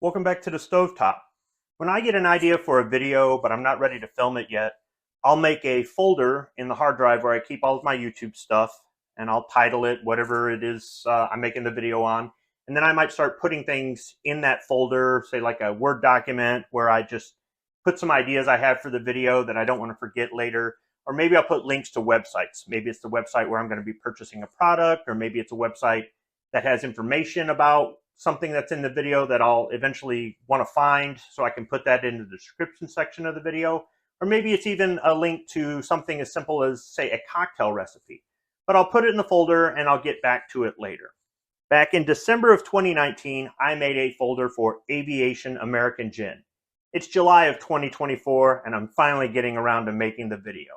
Welcome back to the Stovetop. When I get an idea for a video, but I'm not ready to film it yet, I'll make a folder in the hard drive where I keep all of my YouTube stuff, and I'll title it whatever it is I'm making the video on. And then I might start putting things in that folder, say like a Word document where I just put some ideas I have for the video that I don't want to forget later. Or maybe I'll put links to websites. Maybe it's the website where I'm going to be purchasing a product, or maybe it's a website that has information about something that's in the video that I'll eventually want to find, so I can put that in the description section of the video. Or maybe it's even a link to something as simple as, say, a cocktail recipe. But I'll put it in the folder and I'll get back to it later. Back in December of 2019, I made a folder for Aviation American Gin. It's July of 2024 and I'm finally getting around to making the video.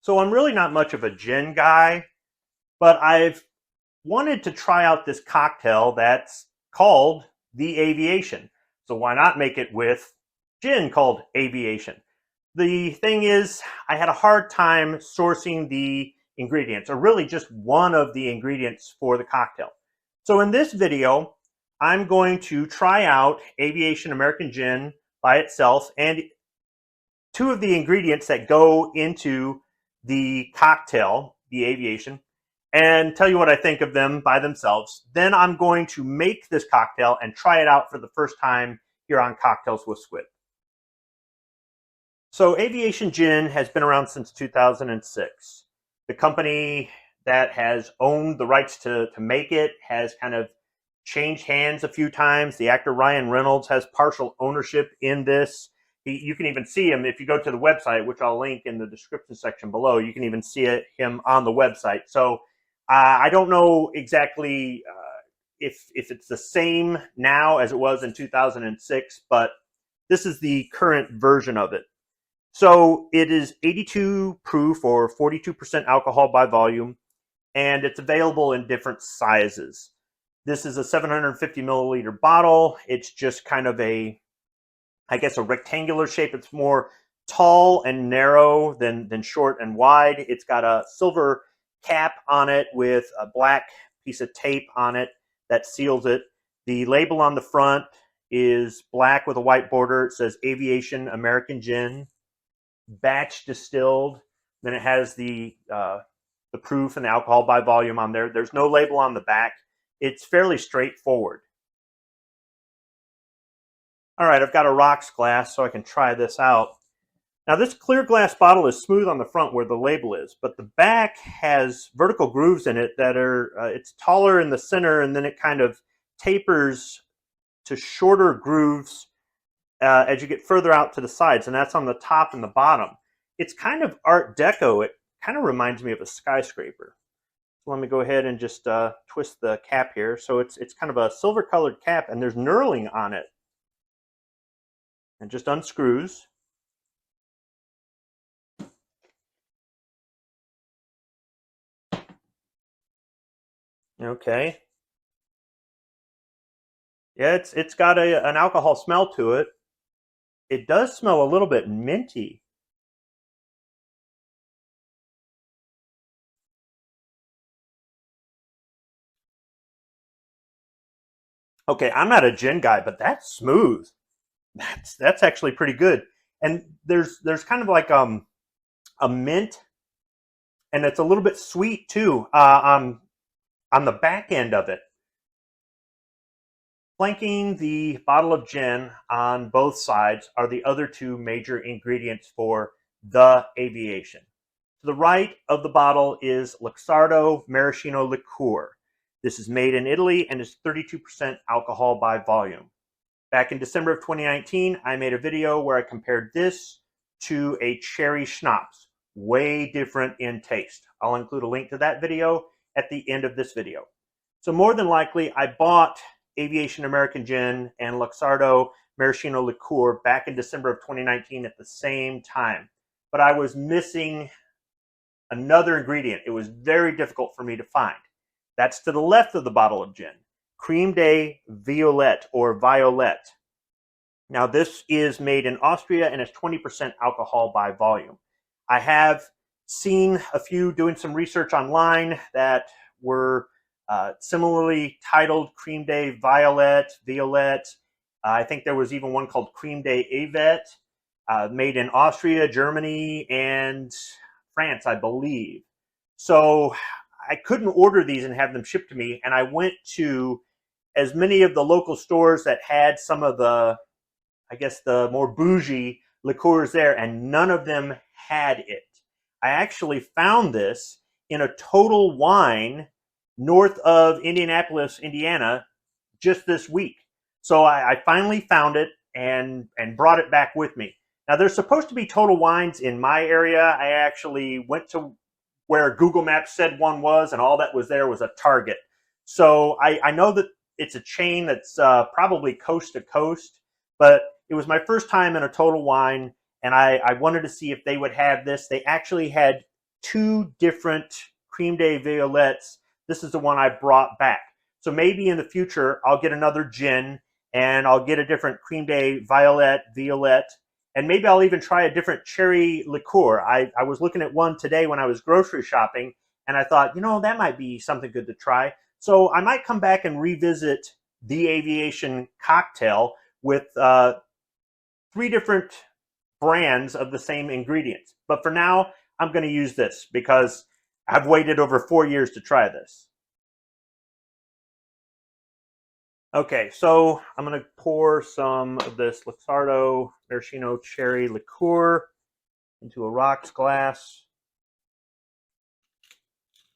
So I'm really not much of a gin guy, but I've wanted to try out this cocktail that's called the Aviation. So why not make it with gin called Aviation? The thing is, I had a hard time sourcing the ingredients, or really just one of the ingredients for the cocktail. So in this video, I'm going to try out Aviation American Gin by itself and two of the ingredients that go into the cocktail, the Aviation, and tell you what I think of them by themselves. Then I'm going to make this cocktail and try it out for the first time here on Cocktails with Squib. So Aviation Gin has been around since 2006. The company that has owned the rights to make it has kind of changed hands a few times. The actor Ryan Reynolds has partial ownership in this. You can even see him if you go to the website, which I'll link in the description section below. You can even see him on the website. So I don't know exactly if it's the same now as it was in 2006, but this is the current version of it. So it is 82 proof or 42% alcohol by volume, and it's available in different sizes. This is a 750 milliliter bottle. It's just kind of a rectangular shape. It's more tall and narrow than short and wide. It's got a silver cap on it with a black piece of tape on it that seals it. The label on the front is black with a white border. It says Aviation American Gin, batch distilled. Then it has the proof and the alcohol by volume on there. There's no label on the back. It's fairly straightforward. All right, I've got a rocks glass so I can try this out. Now this clear glass bottle is smooth on the front where the label is, but the back has vertical grooves in it that are, it's taller in the center, and then it kind of tapers to shorter grooves as you get further out to the sides, and that's on the top and the bottom. It's kind of Art Deco. It kind of reminds me of a skyscraper. So let me go ahead and just twist the cap here. So it's kind of a silver colored cap, and there's knurling on it. And just unscrews. Okay. Yeah, it's got an alcohol smell to it. It does smell a little bit minty. Okay, I'm not a gin guy, but that's smooth. That's actually pretty good. And there's kind of like a mint, and it's a little bit sweet too on the back end of it. Flanking the bottle of gin on both sides are the other two major ingredients for the Aviation. To the right of the bottle is Luxardo Maraschino Liqueur. This is made in Italy and is 32% alcohol by volume. Back in December of 2019, I made a video where I compared this to a cherry schnapps. Way different in taste. I'll include a link to that video at the end of this video. So more than likely, I bought Aviation American Gin and Luxardo Maraschino Liqueur back in December of 2019 at the same time. But I was missing another ingredient. It was very difficult for me to find. That's to the left of the bottle of gin. Crème De Violette or Violette. Now this is made in Austria and is 20% alcohol by volume. I have seen a few doing some research online that were similarly titled Crème De Violette. I think there was even one called Crème De Violette, made in Austria, Germany, and France, I believe. So I couldn't order these and have them shipped to me, and I went to as many of the local stores that had some of the, I guess, the more bougie liqueurs there, and none of them had it. I actually found this in a Total Wine north of Indianapolis, Indiana, just this week. So I finally found it and brought it back with me. Now, there's supposed to be Total Wines in my area. I actually went to where Google Maps said one was, and all that was there was a Target. So I know that it's a chain that's probably coast to coast, but it was my first time in a Total Wine, and I wanted to see if they would have this. They actually had two different Crème De Violettes. This is the one I brought back. So maybe in the future, I'll get another gin, and I'll get a different Crème De Violette, and maybe I'll even try a different cherry liqueur. I was looking at one today when I was grocery shopping, and I thought, that might be something good to try. So I might come back and revisit the Aviation cocktail with 3 different brands of the same ingredients. But for now, I'm going to use this because I've waited over 4 years to try this. Okay, so I'm going to pour some of this Luxardo Maraschino Cherry Liqueur into a rocks glass.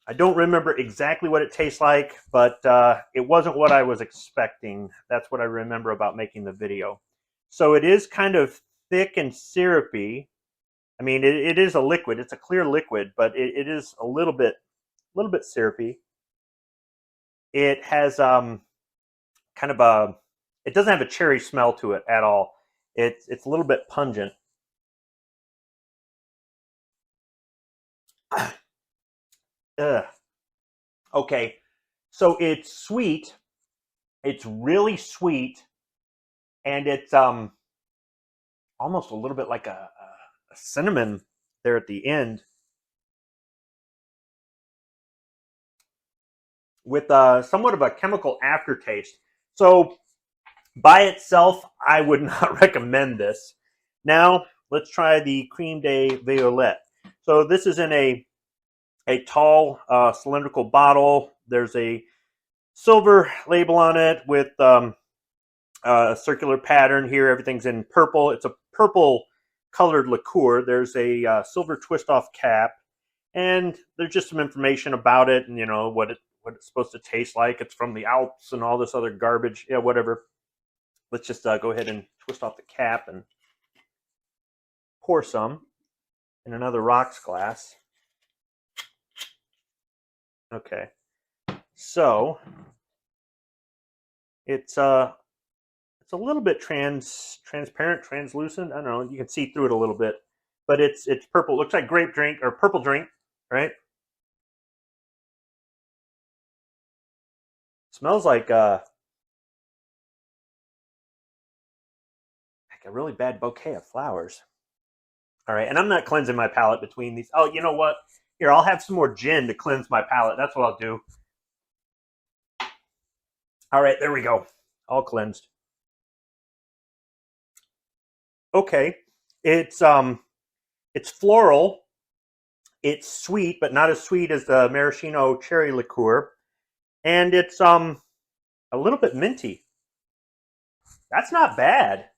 I don't remember exactly what it tastes like, but it wasn't what I was expecting. That's what I remember about making the video. So it is kind of thick and syrupy. I mean, it is a liquid. It's a clear liquid, but it is a little bit syrupy. It has kind of it doesn't have a cherry smell to it at all. It's a little bit pungent. Ugh. Okay, so it's sweet. It's really sweet, and it's almost a little bit like a cinnamon there at the end, with somewhat of a chemical aftertaste. So by itself, I would not recommend this. Now, let's try the Crème De Violette. So this is in a tall cylindrical bottle. There's a silver label on it with a circular pattern here. Everything's in purple. It's a purple colored liqueur. There's a silver twist off cap, and there's just some information about it, and what it's supposed to taste like. It's from the Alps and all this other garbage. Yeah, whatever. Let's just go ahead and twist off the cap and pour some in another rocks glass. Okay, so it's a little bit transparent, translucent. I don't know. You can see through it a little bit, but it's purple. It looks like grape drink or purple drink, right? It smells like a really bad bouquet of flowers. All right, and I'm not cleansing my palate between these. Oh, you know what? Here, I'll have some more gin to cleanse my palate. That's what I'll do. All right, there we go. All cleansed. Okay, it's floral. It's sweet, but not as sweet as the Maraschino Cherry Liqueur, and it's a little bit minty. That's not bad.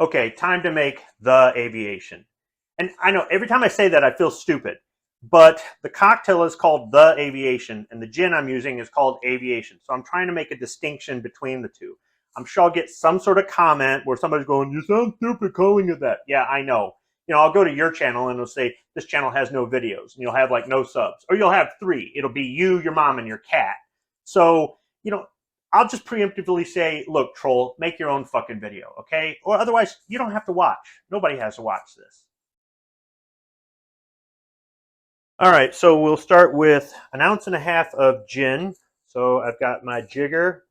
Okay, time to make the Aviation. And I know every time I say that, I feel stupid. But the cocktail is called the Aviation, and the gin I'm using is called Aviation. So I'm trying to make a distinction between the two. I'm sure I'll get some sort of comment where somebody's going, "You sound stupid calling it that." Yeah, I know. I'll go to your channel and it'll say, "This channel has no videos," and you'll have like no subs. Or you'll have 3. It'll be you, your mom, and your cat. So, I'll just preemptively say, look, troll, make your own fucking video, okay? Or otherwise, you don't have to watch. Nobody has to watch this. All right, so we'll start with 1.5 ounces of gin. So I've got my jigger,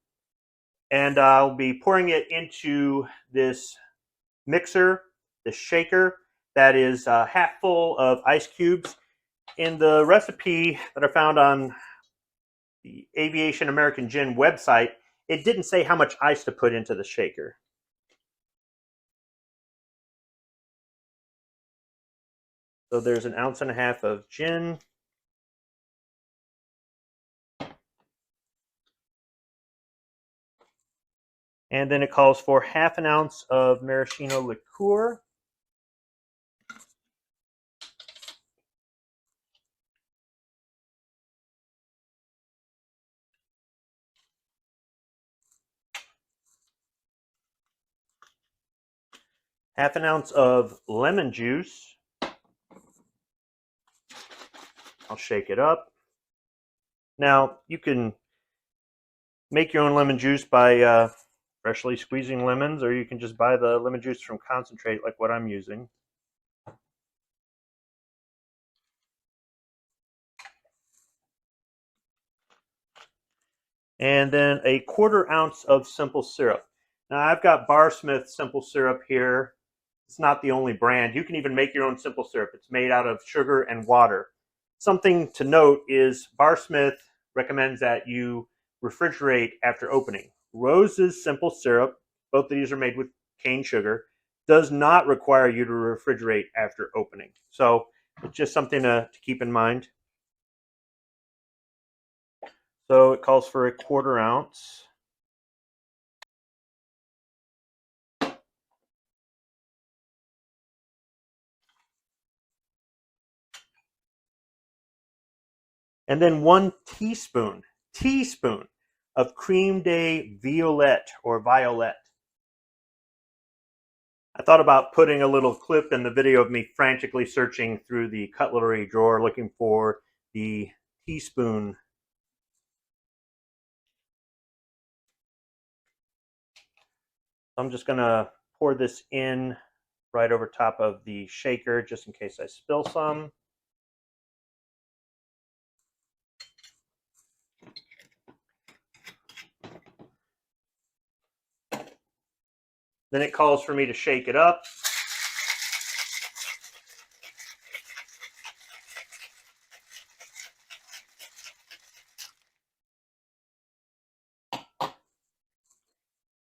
and I'll be pouring it into this mixer, this shaker that is half full of ice cubes. In the recipe that I found on the Aviation American Gin website, it didn't say how much ice to put into the shaker. So there's 1.5 ounces of gin. And then it calls for 1/2 ounce of Maraschino Liqueur. Half an ounce of lemon juice. I'll shake it up. Now, you can make your own lemon juice by freshly squeezing lemons, or you can just buy the lemon juice from concentrate like what I'm using. And then 1/4 ounce of simple syrup. Now, I've got Barsmith simple syrup here. It's not the only brand. You can even make your own simple syrup. It's made out of sugar and water. Something to note is Barsmith recommends that you refrigerate after opening. Rose's simple syrup, both of these are made with cane sugar, does not require you to refrigerate after opening. So it's just something to keep in mind. So it calls for 1/4 ounce. And then 1 teaspoon of Crème De Violette or Violette. I thought about putting a little clip in the video of me frantically searching through the cutlery drawer looking for the teaspoon. I'm just going to pour this in right over top of the shaker just in case I spill some. Then it calls for me to shake it up.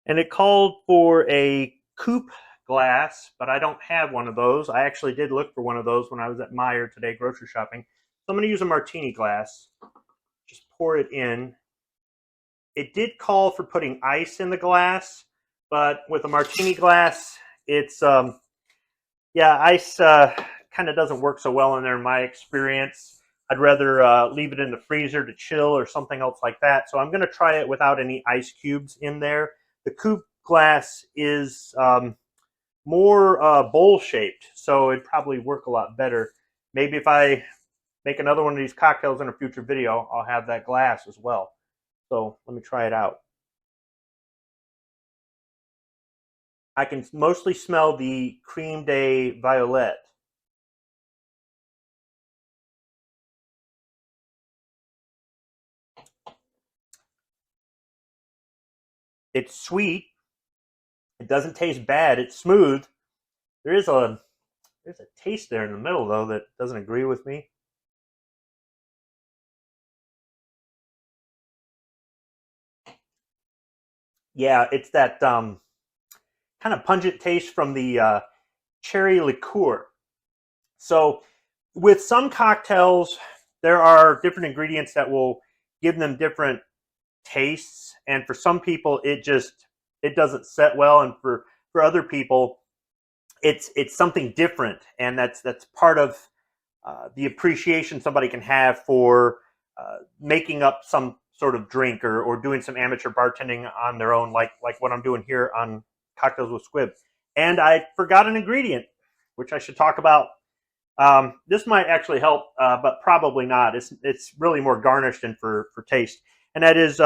And it called for a Coupe glass, but I don't have one of those. I actually did look for one of those when I was at Meijer today grocery shopping. So I'm going to use a martini glass. Just pour it in. It did call for putting ice in the glass, but with a martini glass, it's, ice kind of doesn't work so well in there in my experience. I'd rather leave it in the freezer to chill or something else like that. So I'm going to try it without any ice cubes in there. The Coupe glass is more bowl-shaped, so it'd probably work a lot better. Maybe if I make another one of these cocktails in a future video, I'll have that glass as well. So let me try it out. I can mostly smell the Crème De Violette. It's sweet. It doesn't taste bad. It's smooth. There's a taste there in the middle, though, that doesn't agree with me. Yeah, it's that kind of pungent taste from the cherry liqueur. So with some cocktails, there are different ingredients that will give them different tastes, and for some people it doesn't set well, and for other people it's something different, and that's part of the appreciation somebody can have for making up some sort of drink or doing some amateur bartending on their own, like what I'm doing here on Cocktails with Squib. And I forgot an ingredient, which I should talk about. This might actually help, but probably not. It's really more garnish than for taste. And that is,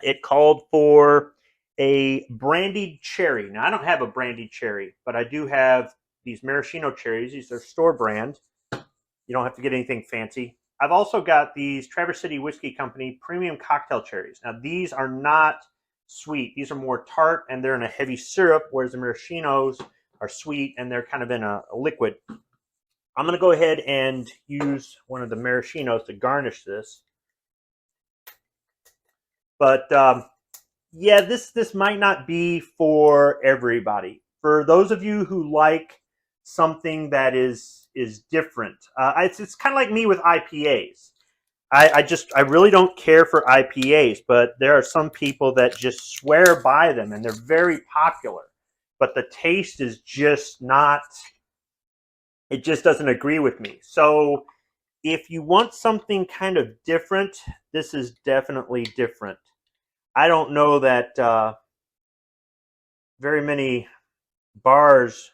it called for a brandied cherry. Now, I don't have a brandied cherry, but I do have these maraschino cherries. These are store brand. You don't have to get anything fancy. I've also got these Traverse City Whiskey Company premium cocktail cherries. Now, these are not sweet. These are more tart, and they're in a heavy syrup, whereas the maraschinos are sweet and they're kind of in a liquid. I'm going to go ahead and use one of the maraschinos to garnish this. But yeah, this might not be for everybody. For those of you who like something that is different, it's kind of like me with IPAs. I really don't care for IPAs, but there are some people that just swear by them, and they're very popular. But the taste is just not. It just doesn't agree with me. So if you want something kind of different, this is definitely different. I don't know that very many bars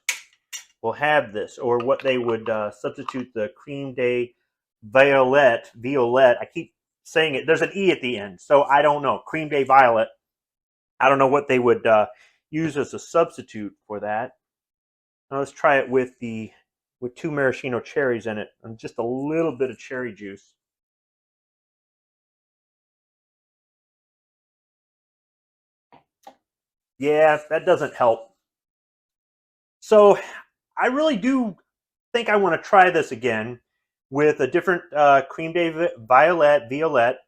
will have this, or what they would substitute the Crème De Violette. I keep saying it. There's an E at the end, so I don't know. Crème De Violette. I don't know what they would use as a substitute for that. Now let's try it with 2 maraschino cherries in it and just a little bit of cherry juice. Yeah, that doesn't help. So I really do think I want to try this again with a different Crème De Violette,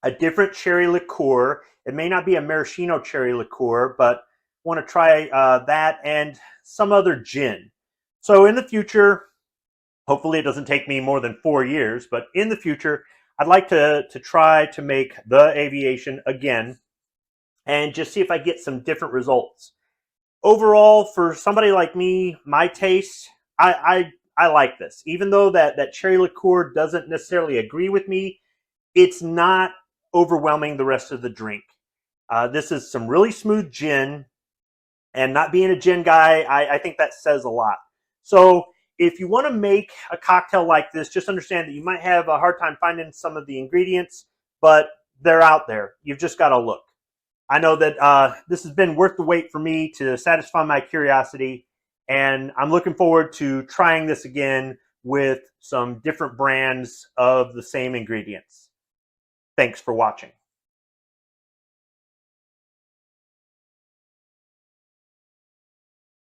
a different cherry liqueur. It may not be a maraschino cherry liqueur, but I want to try that and some other gin. So in the future, hopefully it doesn't take me more than 4 years, but in the future, I'd like to try to make the Aviation again and just see if I get some different results. Overall, for somebody like me, my taste, I like this. Even though that cherry liqueur doesn't necessarily agree with me, it's not overwhelming the rest of the drink. This is some really smooth gin, and not being a gin guy, I think that says a lot. So if you want to make a cocktail like this, just understand that you might have a hard time finding some of the ingredients, but they're out there. You've just got to look. I know that this has been worth the wait for me to satisfy my curiosity, and I'm looking forward to trying this again with some different brands of the same ingredients. Thanks for watching.